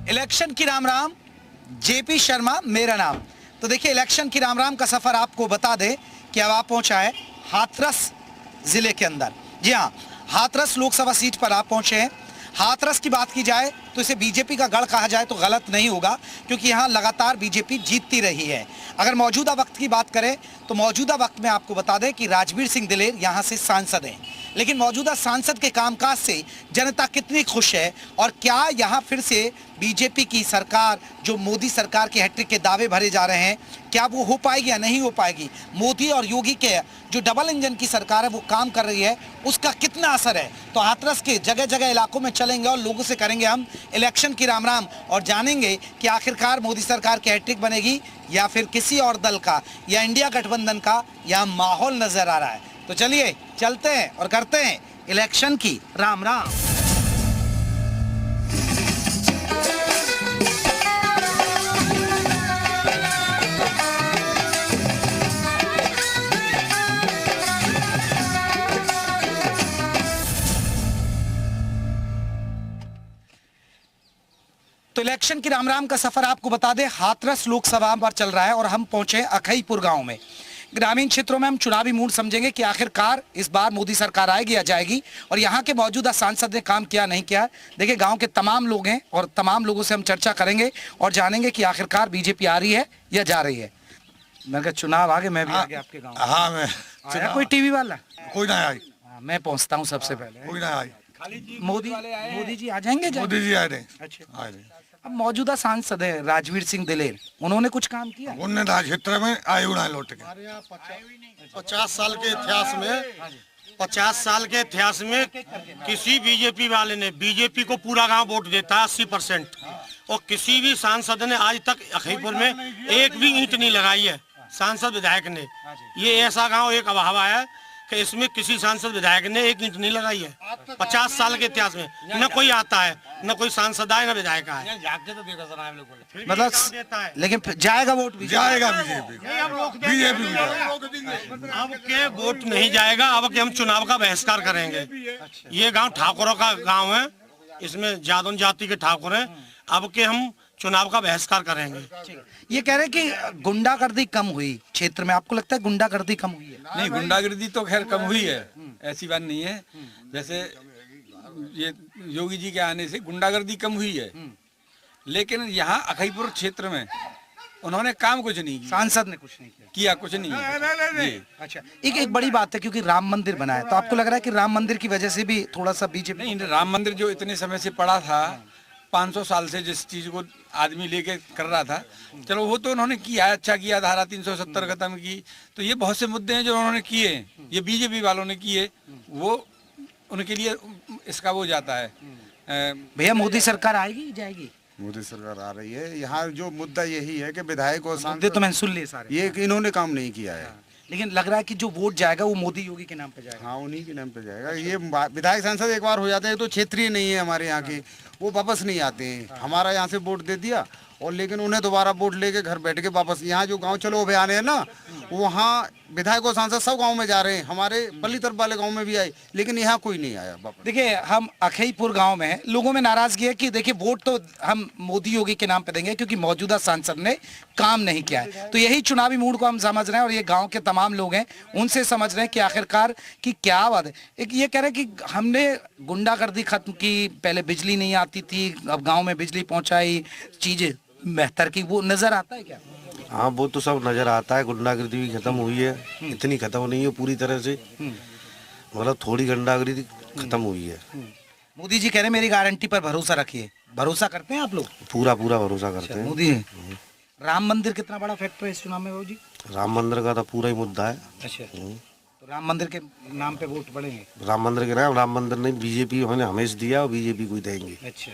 Election की Ram Ram, JP Sharma मेरा नाम। तो देखिए, इलेक्शन की राम राम का सफर आपको बता दे कि अब आप पहुंचा है हाथरस जिले के अंदर। जी हाँ, हाथरस लोकसभा सीट पर आप पहुंचे हैं। हाथरस की बात की जाए तो इसे बीजेपी का गढ़ कहा जाए तो गलत नहीं होगा, क्योंकि यहाँ लगातार बीजेपी जीतती रही है। अगर मौजूदा वक्त की बात करें तो मौजूदा वक्त में आपको बता दें कि राजवीर सिंह दिलेर यहाँ से सांसद हैं, लेकिन मौजूदा सांसद के कामकाज से जनता कितनी खुश है और क्या यहाँ फिर से बीजेपी की सरकार, जो मोदी सरकार के हैट्रिक के दावे भरे जा रहे हैं, क्या वो हो पाएगी या नहीं हो पाएगी? मोदी और योगी के जो डबल इंजन की सरकार है वो काम कर रही है, उसका कितना असर है? तो हाथरस के जगह जगह इलाकों में चलेंगे और लोगों से करेंगे हम इलेक्शन की राम राम और जानेंगे कि आखिरकार मोदी सरकार की हैट्रिक बनेगी या फिर किसी और दल का या इंडिया गठबंधन का यह माहौल नजर आ रहा है। तो चलिए चलते हैं और करते हैं इलेक्शन की राम राम। तो इलेक्शन की राम राम का सफर आपको बता दें हाथरस लोकसभा पर चल रहा है और हम पहुंचे अखईपुर गांव में। ग्रामीण क्षेत्रों में हम चुनावी मूड समझेंगे कि आखिरकार इस बार मोदी सरकार आएगी या जाएगी और यहाँ के मौजूदा सांसद ने काम किया नहीं किया। देखिए, गांव के तमाम लोग हैं और तमाम लोगों से हम चर्चा करेंगे और जानेंगे कि आखिरकार बीजेपी आ रही है या जा रही है। मैं कहा चुनाव आगे, मैं भी आगे आपके गाँव। हाँ, मैं आया कोई टीवी वाला? कोई ना आई। मैं पहुँचता हूँ सबसे पहले। कोई ना आई। मोदी जी आ जाएंगे? मोदी जी आए रहे। अच्छा, आए रहे। अब मौजूदा सांसद है राजवीर सिंह दिलेर, उन्होंने कुछ काम किया? उनने राज क्षेत्र में आए उड़ा लौट के। 50 साल के इतिहास में 50 साल के इतिहास में किसी बीजेपी वाले ने, बीजेपी को पूरा गांव वोट देता है 80%, और किसी भी सांसद ने आज तक अखईपुर में एक भी ईंट नहीं लगाई है सांसद विधायक ने। ये ऐसा गांव एक अभावा है कि इसमें किसी सांसद विधायक ने एक ईंट नहीं लगाई है 50 साल के इतिहास में। न कोई आता है, न कोई सांसद आए, न विधायक आए। मतलब लेकिन जाएगा वोट भी? जाएगा बीजेपी। बीजेपी अब के वोट नहीं जाएगा, अब के हम चुनाव का बहिष्कार करेंगे। ये गांव ठाकुरों का गांव है, इसमें जादौन जाति के ठाकुर हैं। अब के हम चुनाव का बहिष्कार करेंगे। ये कह रहे हैं कि गुंडागर्दी कम हुई क्षेत्र में, आपको लगता है गुंडागर्दी कम हुई है? नहीं, गुंडागर्दी तो खैर कम हुई है, ऐसी बात नहीं है। जैसे ये योगी जी के आने से गुंडागर्दी कम हुई है, लेकिन यहाँ अखईपुर क्षेत्र में उन्होंने काम कुछ नहीं किया। सांसद ने कुछ नहीं किया कुछ नहीं है। अच्छा, एक बड़ी बात है क्योंकि राम मंदिर बना है, तो आपको लग रहा है कि राम मंदिर की वजह से भी थोड़ा सा बीजेपी? नहीं, राम मंदिर जो इतने समय से पड़ा था, 500 साल से जिस चीज को आदमी लेके कर रहा था, चलो वो तो उन्होंने किया, अच्छा किया, धारा 370 खत्म की। तो ये बहुत से मुद्दे हैं जो उन्होंने किए, ये बीजेपी वालों ने किए, वो उनके लिए इसका वो जाता है। भैया, मोदी सरकार आएगी जाएगी? मोदी सरकार आ रही है। यहाँ जो मुद्दा यही है कि विधायक और मुद्दे तो मैंने सुन लिए सारे, ये इन्होंने काम नहीं किया है। लेकिन लग रहा है कि जो वोट जाएगा वो मोदी योगी के नाम पे जाएगा। हाँ, उन्हीं के नाम पे जाएगा। ये विधायक सांसद एक बार हो जाते हैं तो क्षेत्रीय नहीं है हमारे यहाँ के, वो वापस नहीं आते हैं। हमारा यहाँ से वोट दे दिया और लेकिन उन्हें दोबारा वोट लेके घर बैठ के वापस, यहाँ जो गांव चलो अभियान है ना, वहाँ विधायक और सांसद सब गांव में जा रहे हैं। हमारे पल्ली तरफ वाले गांव में भी आए, लेकिन यहाँ कोई नहीं आया वापस। देखिए, हम अखईपुर गांव में हैं, लोगों में नाराजगी है कि देखिए वोट तो हम मोदी योगी के नाम पे देंगे क्योंकि मौजूदा सांसद ने काम नहीं किया है। तो यही चुनावी मूड को हम समझ रहे हैं और ये गांव के तमाम लोग हैं, उनसे समझ रहे हैं कि आखिरकार की क्या बात है। एक ये कह रहे हैं कि हमने गुंडागर्दी खत्म की, पहले बिजली नहीं आती थी, अब गाँव में बिजली पहुँचाई, चीजें बेहतर की, वो नजर आता है क्या? हाँ, वो तो सब नजर आता है। गुंडागर्दी भी खत्म हुई है, इतनी खत्म नहीं है पूरी तरह से, मतलब थोड़ी गुंडागर्दी खत्म हुई है। मोदी जी कह रहे हैं मेरी गारंटी पर भरोसा रखिए, भरोसा करते हैं आप लोग? पूरा पूरा भरोसा करते हैं। मोदी राम मंदिर कितना बड़ा फैक्टर है इस चुनाव में बाबू जी? राम मंदिर का तो पूरा ही मुद्दा है। अच्छा, तो राम मंदिर के नाम पे वोट पड़ेंगे? राम मंदिर के नाम, राम मंदिर नहीं, बीजेपी उन्होंने हमेशा दिया और बीजेपी को ही देंगे। अच्छा,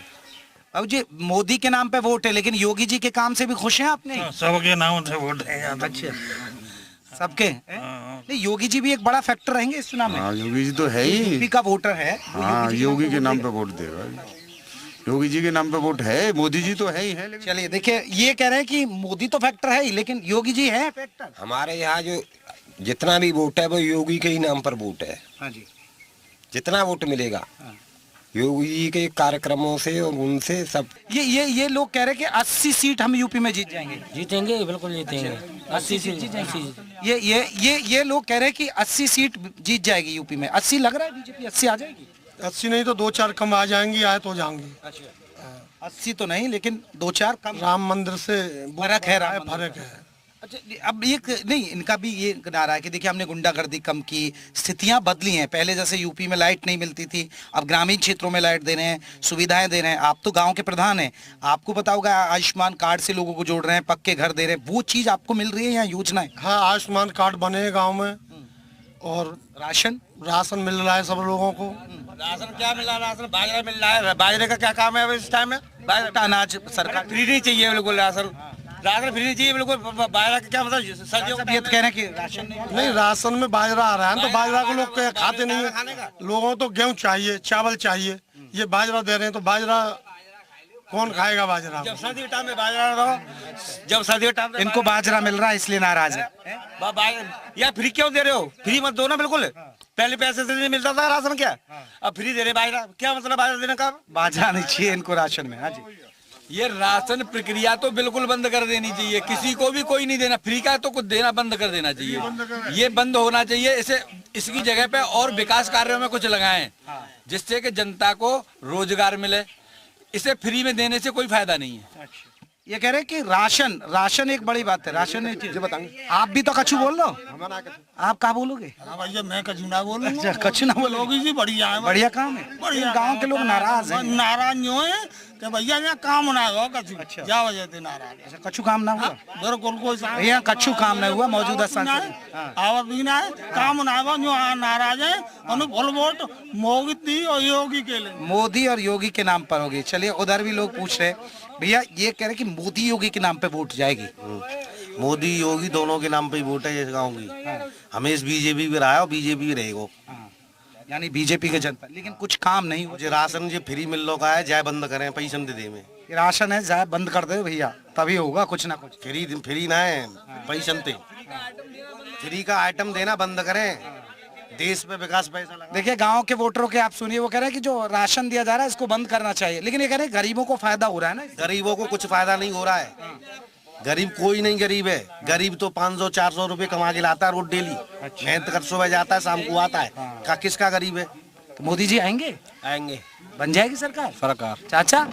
अब जी मोदी के नाम पे वोट है, लेकिन योगी जी के काम से भी खुश हैं आपने? सबके नाम से वोट है। अच्छा, सबके? नहीं, योगी जी भी एक बड़ा फैक्टर रहेंगे इस चुनाव में। हाँ, योगी जी तो है ही। यूपी का वोटर है। हाँ, योगी के नाम पे वोट देगा। योगी जी के नाम पे वोट है, मोदी जी तो है ही है। लेकिन चलिए देखिए, ये कह रहे हैं कि मोदी तो फैक्टर है ही, लेकिन योगी जी है फैक्टर। हमारे यहाँ जो जितना भी वोट है वो योगी के ही नाम पर वोट है। हाँ जी, जितना वोट मिलेगा योगी जी के कार्यक्रमों से और उनसे सब ये लोग कह रहे हैं कि 80 सीट हम यूपी में जीत जाएंगे। जीतेंगे, बिल्कुल जीतेंगे। 80 सीट जीत जाएंगे। ये लोग कह रहे हैं कि 80 सीट जीत जाएगी यूपी में। 80 लग रहा है बीजेपी 80 आ जाएगी? 80 नहीं तो 2-4 कम आ जाएंगी, आए तो जाएंगी। 80 तो नहीं, लेकिन 2-4 कम। राम मंदिर से फर्क है, फर्क है। अच्छा, अब ये नहीं, इनका भी ये नारा है कि देखिए हमने गुंडागर्दी कम की, स्थितियां बदली हैं। पहले जैसे यूपी में लाइट नहीं मिलती थी, अब ग्रामीण क्षेत्रों में लाइट दे रहे हैं, सुविधाएं दे रहे हैं। आप तो गांव के प्रधान हैं, आपको पता होगा आयुष्मान कार्ड से लोगों को जोड़ रहे हैं, पक्के घर दे रहे हैं। वो चीज आपको मिल रही है या योजनाएं? हाँ, आयुष्मान कार्ड बने हैं गाँव में, और राशन मिल रहा है सब लोगों को। राशन क्या मिल रहा है? राशन बाजरा मिल रहा है। बाजरे का क्या काम है अब इस टाइम में? बाजरा अनाज सरकार फ्री नहीं चाहिए बिल्कुल, राशन फ्री नहीं चाहिए बिल्कुल। बाजरा का क्या मतलब? सर्दियों सब ये तो कह रहे हैं कि राशन नहीं, राशन में बाजरा आ रहा है तो बाजरा को लोग खाते नहीं है। लोगों तो गेहूं चाहिए, चावल चाहिए, ये बाजरा दे रहे हैं तो बाजरा कौन खाएगा? बाजरा जब सर्दी के टाइम में बाजरा दो, जब सर्दी के टाइम में इनको बाजरा मिल रहा है इसलिए नाराज है। या फ्री क्यों दे रहे हो? फ्री मत दो ना बिल्कुल। पहले पैसे से नहीं मिलता था राशन, क्या अब फ्री दे रहे बाजरा? क्या मतलब बाजरा देने का? बाजरा नहीं चाहिए इनको राशन में। हाँ जी, ये राशन प्रक्रिया तो बिल्कुल बंद कर देनी चाहिए। किसी को भी कोई नहीं देना फ्री का, तो कुछ देना बंद कर देना चाहिए। ये बंद होना चाहिए। इसे इसकी जगह पे और विकास कार्यों में कुछ लगाएं, जिससे कि जनता को रोजगार मिले। इसे फ्री में देने से कोई फायदा नहीं है। ये कह रहे हैं कि राशन एक बड़ी बात है। राशन नहीं चाहिए। बताएंगे आप भी तो कछु बोल लो। आप क्या बोलोगे? भैया मैं कछु ना बोलूँ। अच्छा, कछु ना बोलोगे जी? बढ़िया है, बढ़िया काम है। गांव के लोग नाराज हैं। नाराज क्यों है कि भैया यहाँ काम ना हुआ कछु। अच्छा, क्या वजह से नाराज? अच्छा, कछु काम ना हुआ? बिल्कुल कोई भैया कछु काम नहीं हुआ मौजूदा सांसद। आवाज भी ना है, काम ना हुआ जो नाराज है। फुल वोट मोदी और योगी के लिए, मोदी और योगी के नाम पर होगी। चलिए, उधर भी लोग पूछ रहे भैया, ये कह रहे कि मोदी योगी के नाम पे वोट जाएगी। मोदी योगी दोनों के नाम पे ही वोट है इस गाँव की। हमेशा बीजेपी भी रहा है और बीजेपी भी रहेगा। यानी बीजेपी के जनता, लेकिन कुछ काम नहीं हो। मुझे राशन जो फ्री मिल रहा है जाए बंद करें, पैसा दे दे में। राशन है जाए बंद कर दे भैया, तभी होगा कुछ ना कुछ। फ्री ना है, पैसा दे। फ्री का आइटम देना बंद करें, देश पे विकास पैसा लगा। देखिए, गांव के वोटरों के आप सुनिए, वो कह रहे हैं कि जो राशन दिया जा रहा है इसको बंद करना चाहिए। लेकिन ये कह रहे हैं गरीबों को फायदा हो रहा है ना। गरीबों को कुछ फायदा नहीं हो रहा है। गरीब कोई नहीं गरीब है। गरीब तो 500-400 रुपए कमा के लाता है रोज डेली। मेहनत कर सुबह जाता है, शाम को आता है। का किसका गरीब है? तो मोदी जी आएंगे, बन जाएगी सरकार। चाचा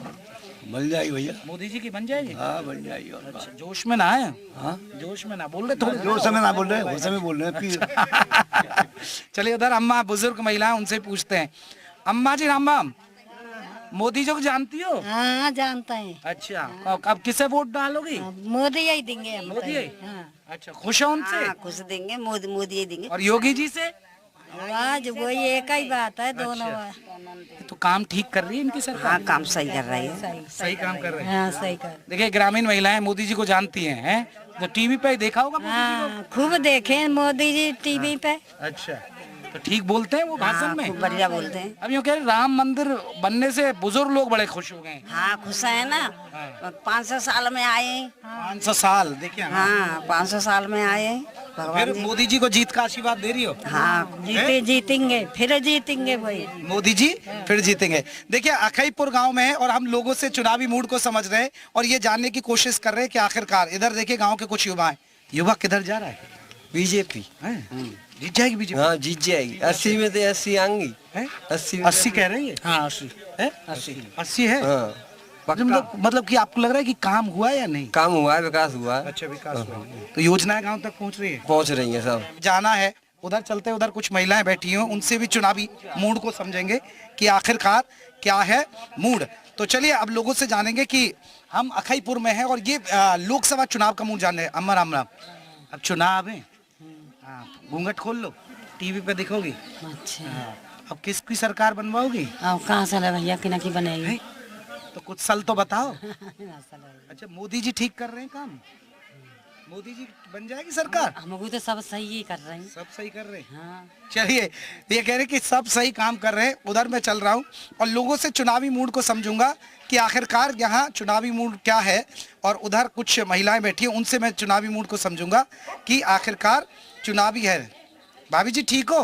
मिल जाएगी भैया, मोदी जी की बन जाएगी। हाँ बन जाएगी। अच्छा, जोश में ना है? हाँ, जोश में ना बोल रहे, थोड़े जोर से ना बोल रहे, गुस्से में बोल रहे हैं। चलिए, उधर अम्मा बुजुर्ग महिला उनसे पूछते हैं। अम्मा जी राम राम, मोदी जी को जानती हो? हाँ, जानता है। अच्छा, अब किसे वोट डालोगी? मोदी ही देंगे हम। मोदी ही? हाँ। अच्छा, खुश हो उनसे? हाँ, खुश देंगे, मोदी ही देंगे। और योगी जी से? आज वही एक ही बात है, दोनों। तो काम ठीक कर रही है इनकी सरकार? हाँ, काम सही कर रही है। सही काम कर रहे हैं। हाँ, सही कर। देखिए, ग्रामीण महिलाएं मोदी जी को जानती हैं, तो टीवी पे देखा होगा मोदी जी हाँ, खूब देखे मोदी जी टीवी पे। को। अच्छा, तो ठीक बोलते हैं वो भाषण में? खूब बढ़िया बोलते हैं। अब यूँ कह रहे राम मंदिर बनने से बुजुर्ग लोग बड़े खुश हो गए। हाँ, खुश है ना। 500 साल में आए। 500 साल देखिए। हाँ, 500 साल में आए भगवान फिर जी। मोदी जी को जीत का आशीर्वाद दे रही हो? हाँ, जीतेंगे, फिर जीतेंगे भाई मोदी जी, फिर जीतेंगे। देखिए, अखईपुर गांव में है और हम लोगों से चुनावी मूड को समझ रहे हैं और ये जानने की कोशिश कर रहे हैं कि आखिरकार, इधर देखिए गांव के कुछ युवा किधर जा रहा है? बीजेपी जीत जाएगी बीजेपी? हाँ, जीत जाएगी। 80 में तो 80 आएंगी। 80 कह रही है? हाँ, 80 80 है। मतलब कि आपको लग रहा है कि काम हुआ या नहीं? काम हुआ है, विकास हुआ है। अच्छा, विकास हुआ। तो योजनाएं गांव तक पहुंच रही है? पहुंच रही है सब। जाना है उधर, चलते उधर कुछ महिलाएं बैठी हैं, उनसे भी चुनावी मूड को समझेंगे कि आखिरकार क्या है मूड। तो चलिए, अब लोगों से जानेंगे कि हम अखईपुर में हैं और ये लोकसभा चुनाव का मूड जान रहे हैं। अम्मा राम राम, अब चुनाव है, घूंघट खोल लो, टीवी पे दिखोगी। अच्छा, अब किसकी सरकार बनवाओगी? अब कहाँ से भैया की ना की बनेगी? तो कुछ सल तो बताओ। अच्छा, मोदी जी ठीक कर रहे हैं काम? मोदी जी बन जाएगी सरकार? हमको तो सब सही ही कर रहे हैं। सब सही कर रहे हैं। हाँ। चलिए, ये कह रहे कि सब सही काम कर रहे हैं। उधर मैं चल रहा हूँ और लोगों से चुनावी मूड को समझूंगा कि आखिरकार यहाँ चुनावी मूड क्या है, और उधर कुछ महिलाएं बैठी हैं, उनसे मैं चुनावी मूड को समझूंगा कि आखिरकार चुनावी है। भाभी जी ठीक हो?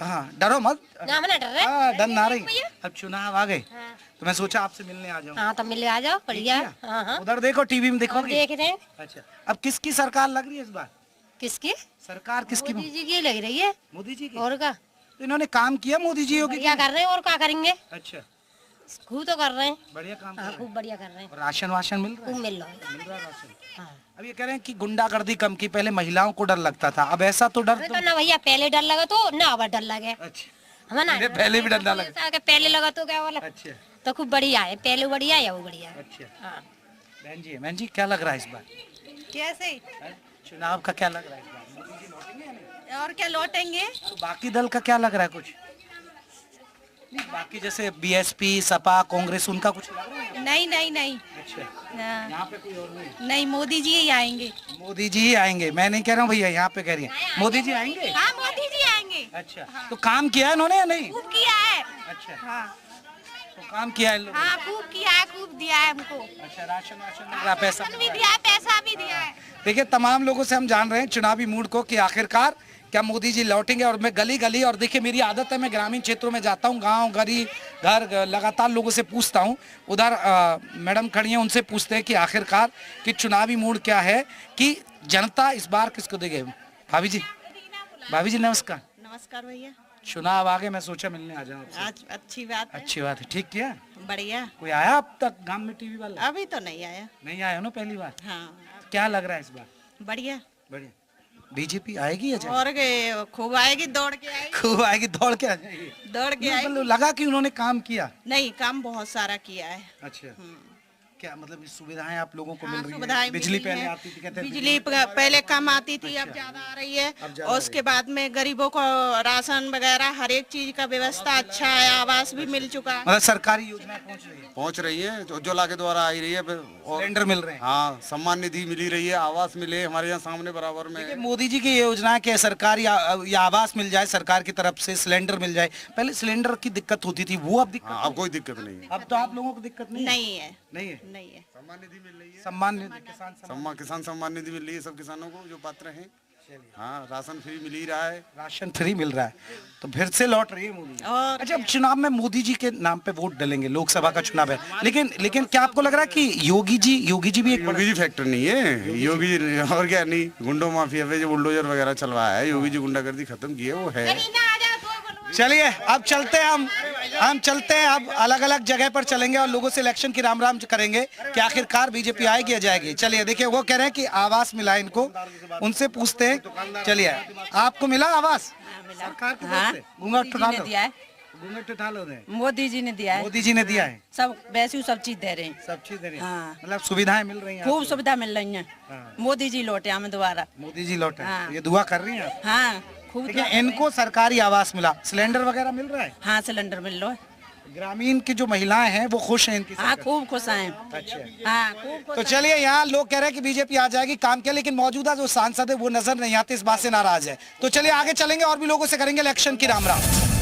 हाँ डरो मत। ना मैं डर रहे। हाँ डर ना रही। भैया। अब चुनाव आ गए हाँ। तो मैं सोचा आपसे मिलने आ जाऊँ। हाँ तो मिले आ जाओ बढ़िया। हाँ हाँ उधर देखो टीवी में देखोगे। देख रहे हैं। अच्छा अब किसकी सरकार लग रही है इस बार? किसकी? सरकार किसकी? मोदी जी की लग रही है। मोदी जी की। और का तो इन्होंने काम किया मोदी जी योगी? बढ़िया कर रहे हैं और क्या करेंगे? अच्छा खूब तो कर रहे हैं। बढ़िया काम हाँ खूब बढ़िया कर रहे हैं। और राशन वाशन मिल रहा है? खूब मिल रहा है। मिल रहा है राशन। हाँ अब ये कह रहे हैं कि गुंडागर्दी कम की, पहले महिलाओं को डर लगता था, अब ऐसा तो डर अरे तो ना भैया पहले डर लगा तो ना अब डर लगे। अच्छा हमें ना पहले भी डर ना लगा। ऐसा कि पहले लगा तो क्या वाला अच्छा तो खूब बढ़िया है। पहले बढ़िया है वो बढ़िया है। अच्छा हाँ बहन जी क्या लग रहा है इस बार कैसे? चुनाव का? क्या लग रहा है इस बार? मोदी जी लौटेंगे या नहीं? और क्या लौटेंगे? तो बाकी दल का क्या लग रहा है कुछ? नहीं, बाकी जैसे बीएसपी, सपा, कांग्रेस, उनका कुछ लग रहा है? नहीं नहीं नहीं। अच्छा हाँ, यहाँ पे कोई और नहीं? नहीं मोदी जी ही आएंगे। मोदी जी ही आएंगे? मैं नहीं कह रहा हूँ भैया, यहाँ पे कह रही है मोदी जी आएंगे। हाँ मोदी जी आएंगे। अच्छा तो काम किया है इन्होंने या नहीं? खूब किया है। अच्छा हाँ तो काम किया है इन लोगों ने? हाँ खूब किया है, खूब दिया है हमको। अच्छा राशन वाशन मिल रहा है, पैसा राशन भी दिया है, पैसा भी दिया है। देखिए तमाम लोगों से हम जान रहे हैं चुनावी मूड को कि आखिरकार क्या मोदी जी लौटेंगे। और मैं गली गली, और देखिए मेरी आदत है मैं ग्रामीण क्षेत्रों में जाता हूँ, गांव गली घर लगातार लोगों से पूछता हूँ। उधर मैडम खड़ी हैं, उनसे पूछते हैं कि आखिरकार कि चुनावी मूड क्या है, कि जनता इस बार किसको देगी। भाभी जी नमस्कार। नमस्कार भैया। चुनाव आ गए, मैं सोचा मिलने आ जाऊँ आपसे। आज अच्छी बात है। अच्छी बात है। ठीक किया? बढ़िया। कोई आया अब तक गांव में टीवी वाला? अभी तो नहीं आया। नहीं आया ना पहली बार? हाँ क्या लग रहा है इस बार? बढ़िया। बढ़िया। बीजेपी आएगी या जाएगी? और खूब आएगी, दौड़ के आएगी। खूब आएगी, दौड़ के आ जाएगी। दौड़ के आएगी। मतलब लगा कि उन्होंने काम किया? नहीं काम बहुत सारा किया है। अच्छा क्या मतलब सुविधाएं आप लोगों को हाँ, मिल रही सुविधाएं हैं? बिजली मिली पहले हैं। आती थी कहते हैं बिजली पहले कम आती थी, अब ज्यादा आ रही है। और उसके बाद में गरीबों को राशन वगैरह हर एक चीज का व्यवस्था अच्छा है, आवास भी मिल चुका है। मतलब सरकारी योजनाएं पहुंच रही है, उज्ज्वला के द्वारा आई रही है, और सिलेंडर मिल रहे हैं। हाँ सम्मान निधि मिली रही है, आवास मिले हमारे यहाँ सामने बराबर में है। मोदी जी की योजना के सरकारी या आवास मिल जाए सरकार की तरफ से, सिलेंडर मिल जाए। पहले सिलेंडर की दिक्कत होती थी, वो अब दिक्कत हाँ, अब कोई दिक्कत नहीं है। अब तो आप लोगों को दिक्कत नहीं नहीं है। नहीं है? नहीं है। सम्मान निधि मिल रही है, सम्मान निधि, किसान सम्मान निधि मिल रही है सब किसानों को जो पात्र हैं। हाँ राशन फ्री मिल ही रहा है। राशन फ्री मिल रहा है, तो फिर से लौट रही है मोदी। और अच्छा अब चुनाव में मोदी जी के नाम पे वोट डालेंगे, लोकसभा का चुनाव है, लेकिन क्या आपको लग रहा है कि योगी जी भी एक योगी जी फैक्टर नहीं है। योगी जी और क्या नहीं, गुंडो माफिया पे जो बुलडोजर वगैरह चलवाया है, योगी जी गुंडागर्दी खत्म की है, वो है। चलिए अब चलते हैं हम चलते हैं, अब अलग अलग जगह पर चलेंगे और लोगों से इलेक्शन की राम राम करेंगे कि आखिरकार बीजेपी आएगी या जाएगी। चलिए देखिए वो कह रहे हैं कि आवास मिला इनको, उनसे पूछते हैं। चलिए आपको मिला आवास सरकार की तरफ से? घूंघट उठा लो, घूंघट उठा लो। मोदी जी ने दिया है, मोदी जी ने दिया है, सब वैसे सब चीज दे रहे हैं। सब चीज दे रही है। हाँ। मतलब सुविधाएं मिल रही हैं खूब आपको? सुविधा मिल रही है। मोदी जी लौटे हमें दोबारा। मोदी जी लौटे, हाँ। ये दुआ कर रही हैं आप? हाँ खूब। देखिए इनको सरकारी आवास मिला, सिलेंडर वगैरह मिल रहा है। हाँ सिलेंडर मिल रहा है। ग्रामीण की जो महिलाएं हैं वो खुश हैं इनकी हाँ सरकार? खूब खुश हैं। अच्छा हाँ खूब खुश तो हैं। चलिए यहाँ लोग कह रहे हैं कि बीजेपी आ जाएगी, काम किया, लेकिन मौजूदा जो सांसद है वो नजर नहीं आते, इस बात से नाराज है। तो चलिए आगे चलेंगे और भी लोगों से करेंगे इलेक्शन की राम राम।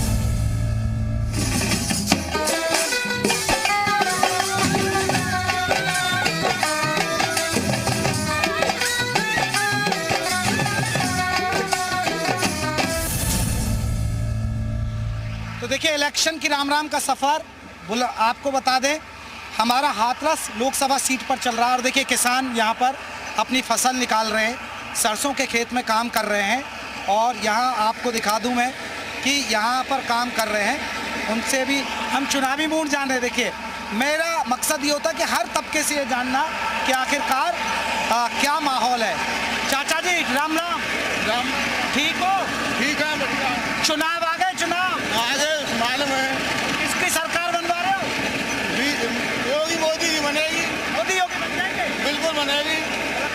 तो देखिए इलेक्शन की राम राम का सफर आपको बता दें, हमारा हाथरस लोकसभा सीट पर चल रहा है। और देखिए किसान यहाँ पर अपनी फसल निकाल रहे हैं, सरसों के खेत में काम कर रहे हैं। और यहाँ आपको दिखा दूँ मैं कि यहाँ पर काम कर रहे हैं, उनसे भी हम चुनावी मूड जान रहे हैं। देखिए मेरा मकसद ये होता है कि हर तबके से ये जानना कि आखिरकार क्या माहौल है। चाचा जी राम राम। राम ठीक हो? ठीक है बढ़िया। चुनाव आ गए, चुनाव आगे मालूम है किसकी सरकार बनवा रहे हो? योगी मोदी की बनेगी। मोदी योगी बन जाएंगे? बिल्कुल बनेगी।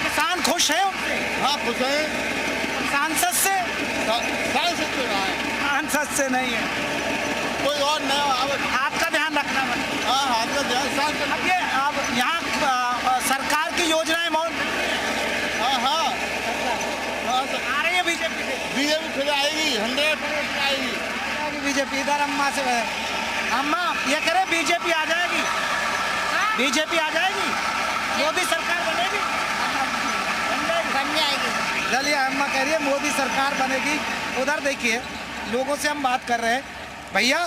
किसान खुश है उनसे? हाँ खुश है। सांसद से? सांसद से रहा है, सांसद से नहीं है, कोई और नया आपका ध्यान रखना पड़ेगा। हाँ हाथ का ध्यान सांसद। अब ये अब यहाँ सरकार की योजनाएं हाँ हाँ आ रही है बीजेपी से? बीजेपी फिर आएगी, 100% आएगी बीजेपी। इधर अम्मा से अम्मा ये करे बीजेपी आ जाएगी, बीजेपी आ जाएगी, मोदी सरकार बनेगी, बन जाएगी। चलिए अम्मा कह रही है मोदी सरकार बनेगी। उधर देखिए लोगों से हम बात कर रहे हैं। भैया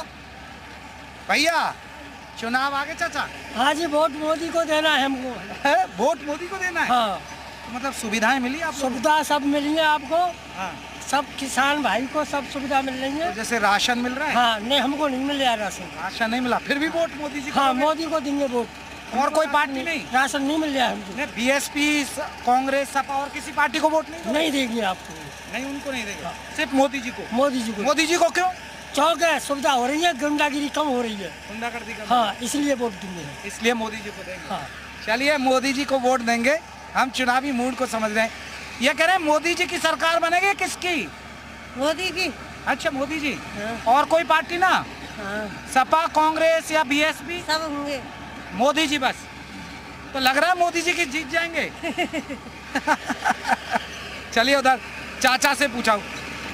भैया चुनाव आगे चाचा? हाँ जी, वोट मोदी को देना है हमको। है वोट मोदी को देना है? हाँ, तो मतलब सुविधाएं मिली आपको? सुविधा सब मिलेंगे आपको, हाँ। सब किसान भाई को सब सुविधा मिल रही है। तो जैसे राशन मिल रहा है? हाँ, नहीं हमको नहीं मिल रहा राशन। राशन नहीं मिला, फिर भी वोट मोदी जी को हाँ, दोगे? मोदी को देंगे वोट। और कोई पार्टी नहीं? राशन नहीं मिल रहा है हमको। बीएसपी, कांग्रेस, सपा और किसी पार्टी को वोट नहीं दोगे? नहीं देंगे आपको। नहीं, उनको नहीं देगा, सिर्फ मोदी जी को। मोदी जी को। मोदी जी को क्यों? चौक है, सुविधा हो रही है, गुंडागिरी कम हो रही है। गुंडागर्दी का? हाँ, इसलिए वोट देंगे। इसलिए मोदी जी को देंगे। हाँ, चलिए मोदी जी को वोट देंगे। हम चुनावी मूड को समझ रहे हैं। ये कह रहे हैं मोदी जी की सरकार बनेगी, किसकी? मोदी की। अच्छा, मोदी जी। और कोई पार्टी ना? हाँ, सपा, कांग्रेस या बीएसपी? सब होंगे। मोदी जी बस? तो लग रहा है मोदी जी की जीत जाएंगे। चलिए उधर चाचा से पूछा हूँ।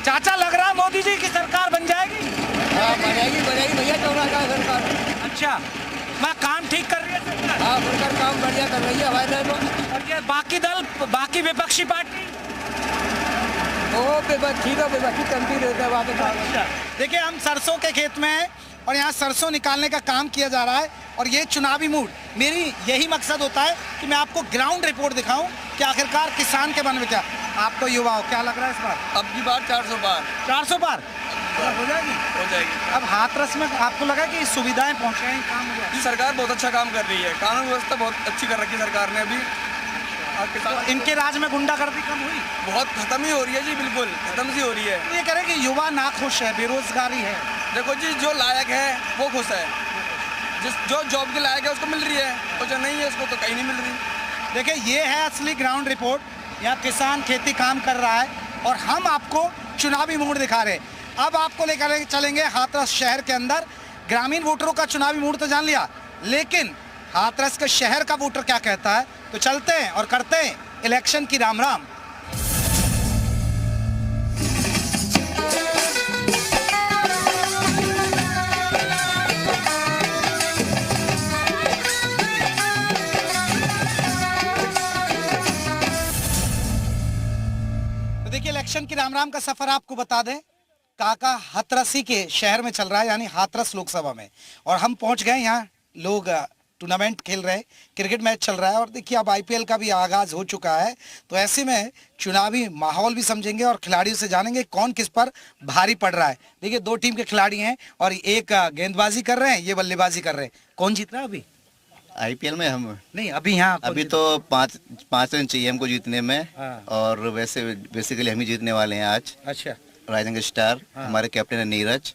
चाचा, लग रहा है मोदी जी की सरकार बन जाएगी? हाँ, बनेगी भैया, 14 का सरकार। अच्छा, मैं काम ठीक कर रही है सरकार? हाँ, सरकार काम बढ़िया कर रही है हमारे देश में। और ये बाकी दल, बाकी विपक्षी पार्टी? वो ठीक है, विपक्षी कमती रहता है वहाँ पे। देखिए, हम सरसों के खेत में हैं और यहाँ सरसों निकालने का काम किया जा रहा है और ये चुनावी मूड, मेरी यही मकसद होता है कि मैं आपको ग्राउंड रिपोर्ट दिखाऊं कि आखिरकार किसान के मन में क्या। आपको युवाओं क्या लग रहा है इस बार? अब की बार 400 पार। 400 पार हो जाएगी? हो जाएगी। अब हाथरस में आपको लगा कि सुविधाएं पहुँचाएं, काम हो जाए? सरकार बहुत अच्छा काम कर रही है, कानून व्यवस्था बहुत अच्छी कर रखी है सरकार ने अभी। तो इनके राज में गुंडागर्दी कम हुई? बहुत खत्म ही हो रही है जी, बिल्कुल खत्म सी हो रही है। तो ये कह रहे हैं कि युवा नाखुश है, बेरोजगारी है। देखो जी, जो लायक है वो खुश है, जो जॉब के लायक है उसको मिल रही है, और जो नहीं है उसको तो कहीं नहीं मिल रही। देखिए, ये है असली ग्राउंड रिपोर्ट। यहाँ किसान खेती काम कर रहा है और हम आपको चुनावी मूड दिखा रहे हैं। अब आपको लेकर चलेंगे हाथरस शहर के अंदर। ग्रामीण वोटरों का चुनावी मूड तो जान लिया, लेकिन हाथरस के शहर का वोटर क्या कहता है, तो चलते हैं और करते हैं इलेक्शन की राम राम। तो देखिए, इलेक्शन की राम राम का सफर आपको बता दें, काका हाथरसी के शहर में चल रहा है, यानी हाथरस लोकसभा में। और हम पहुंच गए यहाँ, लोग टूर्नामेंट खेल रहे हैं, क्रिकेट मैच चल रहा है और देखिए अब आईपीएल का भी आगाज हो चुका है। तो ऐसे में चुनावी माहौल भी समझेंगे और खिलाड़ियों से जानेंगे कौन किस पर भारी पड़ रहा है। देखिए, 2 टीम के खिलाड़ी हैं और एक गेंदबाजी कर रहे हैं, ये बल्लेबाजी कर रहे हैं। कौन जीत रहा है अभी आईपीएल में? हम नहीं, अभी यहाँ अभी तो 5 रन चाहिए हमको जीतने में। हाँ। और वैसे बेसिकली हम ही जीतने वाले हैं आज। अच्छा, राइजिंग स्टार हमारे कैप्टन है नीरज।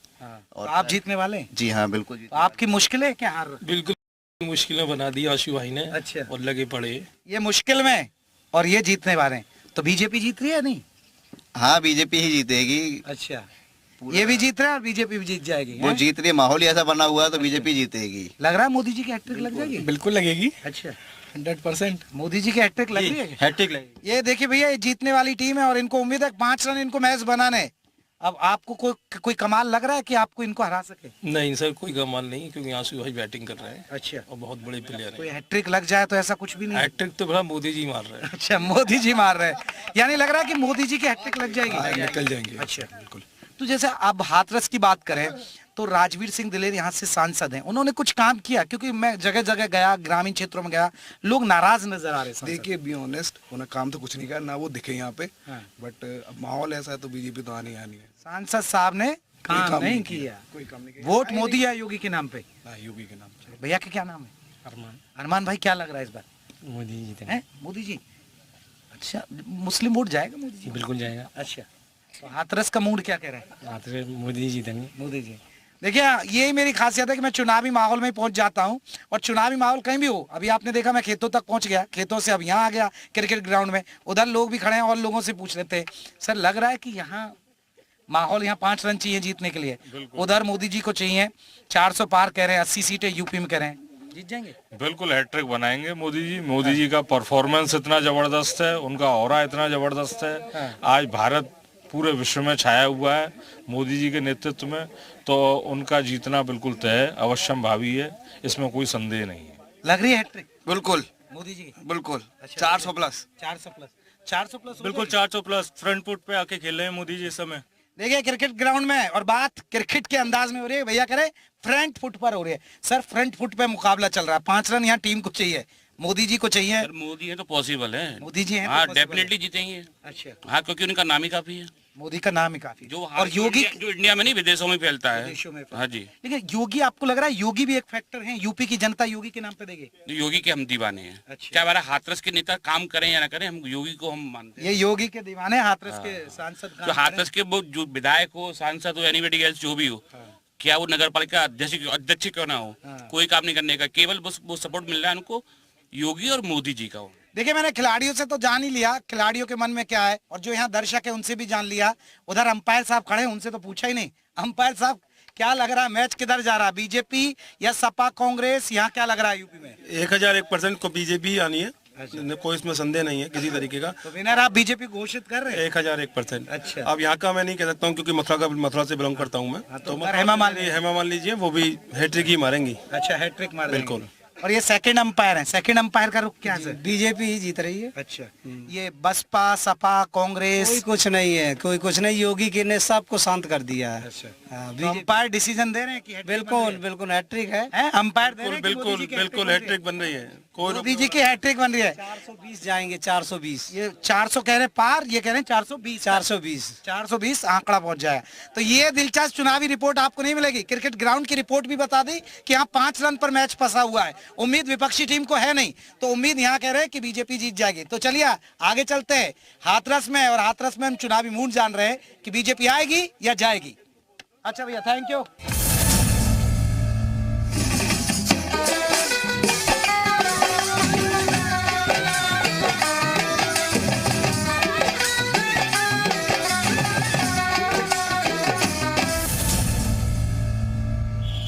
और आप जीतने वाले हैं? जी हाँ, बिल्कुल। तो आपकी मुश्किल है क्या हार? बिल्कुल मुश्किलें बना दी आशु भाई ने। अच्छा, और लगे पड़े ये मुश्किल में और ये जीतने वाले हैं। तो बीजेपी जीत रही है नहीं? हाँ, बीजेपी ही जीतेगी। अच्छा, ये भी जीत रहा है और बीजेपी भी जीत जाएगी? वो जीत रही है, माहौल ही ऐसा बना हुआ है तो बीजेपी जीतेगी। लग रहा है मोदी जी की हैट्रिक लग जाएगी? बिल्कुल लगेगी। अच्छा, 100% मोदी जी की हैट्रिक लग रही है? हैट्रिक लगेगी। ये देखिए भैया, ये जीतने वाली टीम है और इनको उम्मीद है 5 रन इनको मैच बनाने। अब आपको कोई कमाल लग रहा है कि आपको इनको हरा सके? नहीं सर, कोई कमाल नहीं, क्योंकि आशु भाई बैटिंग कर रहे हैं। अच्छा, और बहुत बड़े प्लेयर कोई हैं। हैट्रिक लग जाए तो ऐसा कुछ भी नहीं? हैट्रिक तो बड़ा मोदी जी मार रहे हैं। अच्छा, मोदी जी मार रहे हैं, यानी लग रहा है कि मोदी जी की हैट्रिक लग जाएगी? निकल जाएंगे। अच्छा, बिल्कुल। तो जैसे अब हाथरस की बात करें तो राजवीर सिंह दिलेर यहाँ से सांसद हैं, उन्होंने कुछ काम किया? क्योंकि मैं जगह जगह गया, ग्रामीण क्षेत्रों में गया, लोग नाराज नजर आ रहे हैं। देखिए, बी ऑनेस्ट, उन्होंने काम तो कुछ नहीं किया, ना वो दिखे यहाँ पे। बट अब माहौल ऐसा है तो बीजेपी तो आनी है। सांसद साहब ने काम नहीं किया, कोई काम नहीं किया। वोट मोदी या योगी के नाम पे? योगी के नाम से। भैया का क्या नाम है? अरमान। अरमान भाई, क्या लग रहा है इस बार? मोदी जी हैं? मोदी जी? अच्छा, मुस्लिम वोट जाएगा मोदी जी? बिल्कुल जाएगा। अच्छा, तो हाथरस का मूड क्या कह रहा है? मोदी जी देंगे। मोदी जी। देखिए, यही मेरी खासियत है कि मैं चुनावी माहौल में पहुंच जाता हूं और चुनावी माहौल कहीं भी हो। अभी आपने देखा मैं खेतों तक पहुंच गया, खेतों से अब यहाँ आ गया क्रिकेट ग्राउंड में। उधर लोग भी खड़े हैं और लोगों से पूछ लेते हैं, सर लग रहा है कि यहाँ माहौल, यहाँ 5 रन चाहिए जीतने के लिए, उधर मोदी जी को चाहिए 400 पार कह रहे हैं, 80 सीटें यूपी में कह रहे हैं, जीत जाएंगे? बिल्कुल हैट्रिक बनाएंगे मोदी जी। मोदी जी का परफॉर्मेंस इतना जबरदस्त है, उनका ऑरा इतना जबरदस्त है। आज भारत पूरे विश्व में छाया हुआ है मोदी जी के नेतृत्व में, तो उनका जीतना बिल्कुल तय है, अवश्यम भावी है, इसमें कोई संदेह नहीं है। लग रही है हैट्रिक बिल्कुल मोदी जी की? बिल्कुल 400 प्लस। 400 प्लस? 400 प्लस? बिल्कुल 400 प्लस। फ्रंट फुट पे आके खेल रहे हैं मोदी जी इस समय। देखिए क्रिकेट ग्राउंड में, और बात क्रिकेट के अंदाज में हो रही है, भैया कह रहे फ्रंट फुट पर हो रही है। सर फ्रंट फुट पे मुकाबला चल रहा है, 5 रन यहाँ टीम को चाहिए, मोदी जी को चाहिए। सर मोदी है तो पॉसिबल है, मोदी जी हैं तो हाँ possible है। डेफिनेटली जीतेंगे। अच्छा, हाँ क्योंकि उनका नाम ही काफी है, मोदी का नाम ही काफी। जो और योगी जो इंडिया में नहीं विदेशों में फैलता है। विदेशों में हाँ जी। लेकिन योगी, आपको लग रहा है योगी भी एक फैक्टर है? यूपी की जनता योगी के नाम पे देगी? योगी के हम दीवाने हैं। अच्छा। क्या हमारा हाथरस के नेता काम करें या ना करें, हम योगी को हम मानते हैं। ये योगी के दीवाने, हाथरस के सांसद काम जो करें। हाथरस के वो जो विधायक हो, सांसद हो, एनीबडी एल्स जो भी हो, क्या वो नगर पालिका अध्यक्ष क्यों ना हो, कोई काम नहीं करने का, केवल वो सपोर्ट मिल रहा है उनको योगी और मोदी जी का हो। देखिए मैंने खिलाड़ियों से तो जान ही लिया खिलाड़ियों के मन में क्या है, और जो यहाँ दर्शक है उनसे भी जान लिया। उधर अंपायर साहब खड़े हैं, उनसे तो पूछा ही नहीं। अंपायर साहब क्या लग रहा है, मैच किधर जा रहा है, बीजेपी या सपा कांग्रेस? यहाँ क्या लग रहा है यूपी में? 1001% को बीजेपी आनी है, कोई इसमें संदेह नहीं है किसी तरीके का। तो विनर आप बीजेपी घोषित कर रहे हैं? 1001%। अच्छा। अब यहाँ का मैं नहीं कह सकता हूँ क्योंकि मथुरा से बिलोंग करता हूँ मैं। तो हेमा मान लीजिए वो भी हैट्रिक ही मारेंगी। अच्छा, हैट्रिक मार देंगे। बिल्कुल। और ये सेकंड अंपायर है, सेकंड अंपायर का रुख क्या है? बीजेपी ही जीत रही है। अच्छा, ये बसपा सपा कांग्रेस कोई कुछ नहीं है, कोई कुछ नहीं, योगी के ने सबको शांत कर दिया है। अच्छा, हाँ, अंपायर डिसीजन दे रहे हैं कि बिल्कुल बिल्कुल हैट्रिक है। अंपायर दे रहे हैं कि मोदी जी की बिल्कुल हैट्रिक बन रही है, मोदी जी की हैट्रिक बन रही है। 420 जाएंगे, 420। ये 400 कह रहे पार, ये कह रहे हैं 420। 420 आंकड़ा पहुंच जाए। तो ये दिलचस्प चुनावी रिपोर्ट आपको नहीं मिलेगी। क्रिकेट ग्राउंड की रिपोर्ट भी बता दी कि यहाँ 5 रन पर मैच फंसा हुआ है। उम्मीद विपक्षी टीम को है नहीं, तो उम्मीद यहाँ कह रहे हैं कि बीजेपी जीत जाएगी। तो चलिए आगे चलते हैं हाथरस में, और हाथरस में हम चुनावी मूड जान रहे हैं कि बीजेपी आएगी या जाएगी। अच्छा भैया, थैंक यू।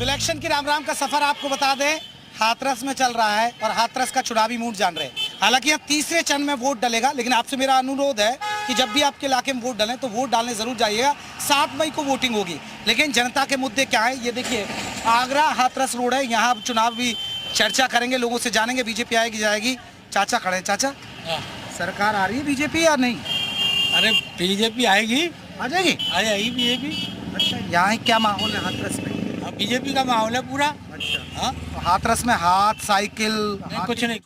इलेक्शन की राम राम का सफर आपको बता दें, हाथरस में चल रहा है और हाथरस का चुनावी मूड जान रहे हैं। हालांकि यहाँ तीसरे चरण में वोट डलेगा, लेकिन आपसे मेरा अनुरोध है कि जब भी आपके इलाके में वोट डलें तो वोट डालने जरूर जाइएगा। 7 मई को वोटिंग होगी। लेकिन जनता के मुद्दे क्या है, ये देखिए आगरा हाथरस रोड है, यहाँ चुनावी चर्चा करेंगे, लोगों से जानेंगे बीजेपी आएगी जाएगी। चाचा खड़े हैं। चाचा, सरकार आ रही है बीजेपी या नहीं? अरे बीजेपी आएगी, आ जाएगी, आएगी बीजेपी। अच्छा, यहाँ क्या माहौल है हाथरस में? बीजेपी का माहौल है पूरा। अच्छा, हाँ, हाथरस में हाथ साइकिल कुछ नहीं।